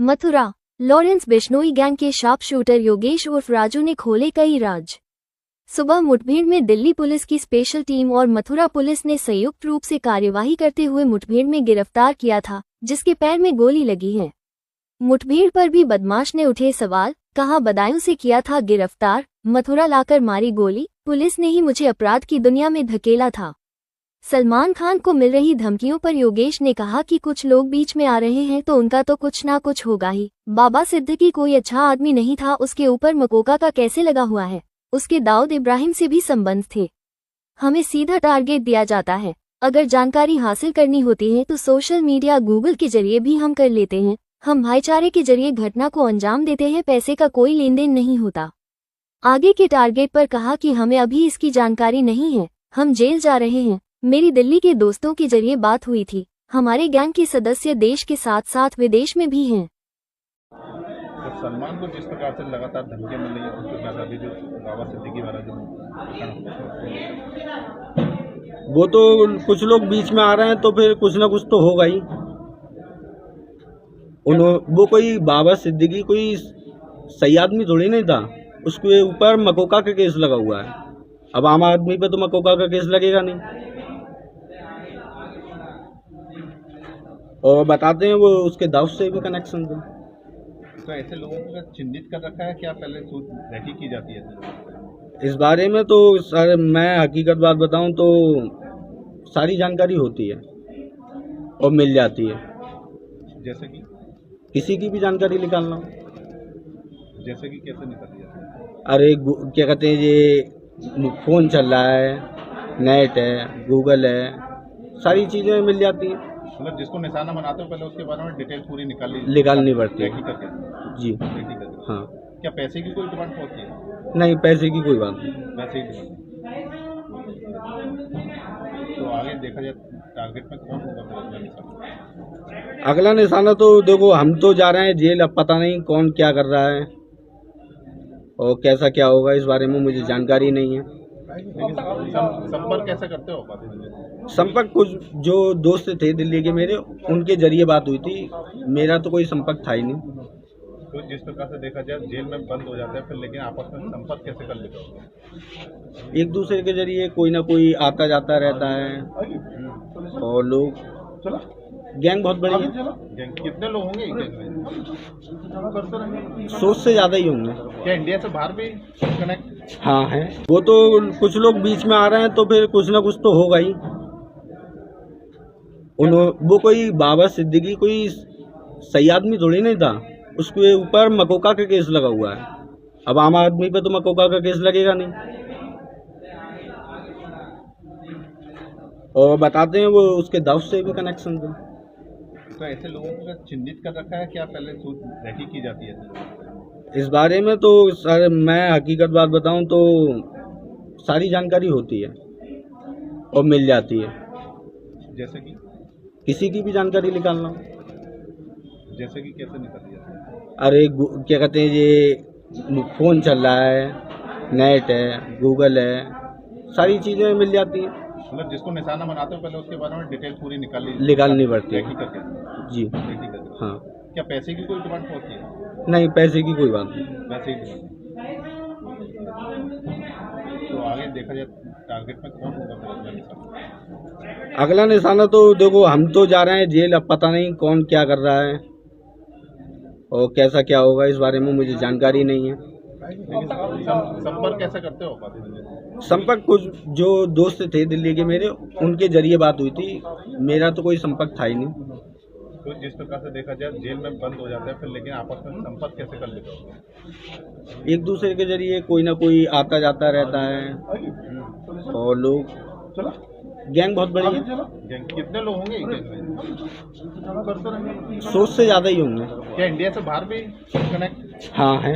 Mathura Lawrence Bishnoi gang के sharp shooter Yogesh उर्फ राजू ने खोले कई राज। सुबह मुठभेड़ में दिल्ली पुलिस की स्पेशल टीम और मथुरा पुलिस ने संयुक्त रूप से कार्यवाही करते हुए मुठभेड़ में गिरफ्तार किया था, जिसके पैर में गोली लगी है। मुठभेड़ पर भी बदमाश ने उठे सवाल, कहा बदायूं से किया था गिरफ्तार, मथुरा लाकर मारी गोली, पुलिस ने ही मुझे अपराध की दुनिया में धकेला था। सलमान खान को मिल रही धमकियों पर योगेश ने कहा कि कुछ लोग बीच में आ रहे हैं तो उनका तो कुछ ना कुछ होगा ही। बाबा सिद्दीकी कोई अच्छा आदमी नहीं था, उसके ऊपर मकोका का कैसे लगा हुआ है, उसके दाऊद इब्राहिम से भी संबंध थे। हमें सीधा टारगेट दिया जाता है, अगर जानकारी हासिल करनी होती है तो सोशल मीडिया गूगल के जरिए भी हम कर लेते हैं। हम भाईचारे के जरिए घटना को अंजाम देते हैं, पैसे का कोई लेन देन नहीं होता। आगे के टारगेट पर कहा कि हमें अभी इसकी जानकारी नहीं है, हम जेल जा रहे हैं। मेरी दिल्ली के दोस्तों के जरिए बात हुई थी, हमारे गैंग के सदस्य देश के साथ साथ विदेश में भी हैं। तो सलमान को जिस प्रकार से लगातार धमकियां मिल रही है, उसके बाद अभी जो बाबा सिद्दीकी वाला जो वो तो कुछ लोग बीच में आ रहे हैं तो फिर कुछ ना कुछ तो होगा ही। वो कोई बाबा सिद्दीकी कोई सही आदमी थोड़ी नहीं था, उसके ऊपर मकोका का केस लगा हुआ है। अब आम आदमी पे तो मकोका का केस लगेगा नहीं। और बताते हैं वो उसके दाऊद से भी कनेक्शन थे। तो ऐसे लोगों को चिन्हित कर रखा है, क्या पहले रैकी की जाती है? इस बारे में तो सर मैं हकीकत बात बताऊं तो सारी जानकारी होती है और मिल जाती है। जैसे कि किसी की भी जानकारी निकालना हो। जैसे कि कैसे निकाली जाती है? अरे क्या कहते हैं, ये फ़ोन चल रहा है, नेट है, गूगल है, सारी चीज़ें मिल जाती हैं। मतलब जिसको निशाना बनाते हो पहले उसके बारे में डिटेल पूरी निकालनी पड़ती है जी। हाँ। क्या पैसे की कोई डिमांड होती है? नहीं, पैसे की कोई बात नहीं। पैसे की डिमांड। तो आगे देखा जाए टारगेट में कौन होगा? अगला निशाना तो देखो, हम तो जा रहे हैं जेल, अब पता नहीं कौन क्या कर रहा है और कैसा क्या होगा, इस बारे में मुझे जानकारी नहीं है। संपर्क कैसे करते हो? संपर्क कुछ जो दोस्त थे दिल्ली के मेरे, उनके जरिए बात हुई थी, मेरा तो कोई संपर्क था ही नहीं। तो जिस प्रकार से देखा जाए जेल में बंद हो जाता है फिर, लेकिन आपस में संपर्क कैसे कर लेते हो? एक दूसरे के जरिए कोई ना कोई आता जाता रहता है और लोग, गैंग बहुत बड़ी है। गैंग कितने लोग होंगे गैंग में? 100 से ज़्यादा ही होंगे। क्या इंडिया से बाहर भी कनेक्ट? हाँ है। वो तो कुछ लोग बीच में आ रहे हैं तो फिर कुछ ना कुछ तो होगा ही। वो कोई बाबा सिद्दीकी कोई सही आदमी थोड़ी नहीं था, उसके ऊपर मकोका का केस लगा हुआ है। अब आम आदमी पे तो मकोका का केस लगेगा नहीं। और बताते हैं वो उसके दाऊद से भी कनेक्शन थे। तो ऐसे लोगों को चिन्हित कर रखा है, क्या पहले रैकी की जाती है? इस बारे में तो सर मैं हकीकत बात बताऊं तो सारी जानकारी होती है और मिल जाती है। जैसे कि किसी की भी जानकारी निकालना हो। जैसे कि कैसे निकाली जाती है? अरे क्या कहते हैं, ये फ़ोन चल रहा है, नेट है, गूगल है, सारी चीज़ें मिल जाती हैं। मतलब जिसको निशाना बनाते हो पहले उसके बारे में डिटेल पूरी निकालनी पड़ती है जी। हाँ। क्या पैसे की कोई डिमांड होती है? नहीं, पैसे की कोई बात नहीं। पैसे की डिमांड। तो आगे देखा जाए टारगेट में कौन होगा? अगला निशाना तो देखो, हम तो जा रहे हैं जेल, अब पता नहीं कौन क्या कर रहा है और कैसा क्या होगा, इस बारे में मुझे जानकारी नहीं है। संपर्क कैसे करते हो? संपर्क कुछ जो दोस्त थे दिल्ली के मेरे, उनके जरिए बात हुई थी, मेरा तो कोई संपर्क था ही नहीं। तो जिस प्रकार से देखा जाए जेल में बंद हो जाता है फिर, लेकिन आपस में संपर्क कैसे कर लेते हो? एक दूसरे के जरिए कोई ना कोई आता जाता रहता है और लोग, गैंग बहुत बड़ी है। गैंग कितने लोग होंगे गैंग में? 100 से ज़्यादा ही होंगे। क्या इंडिया से बाहर भी कनेक्ट? हाँ है।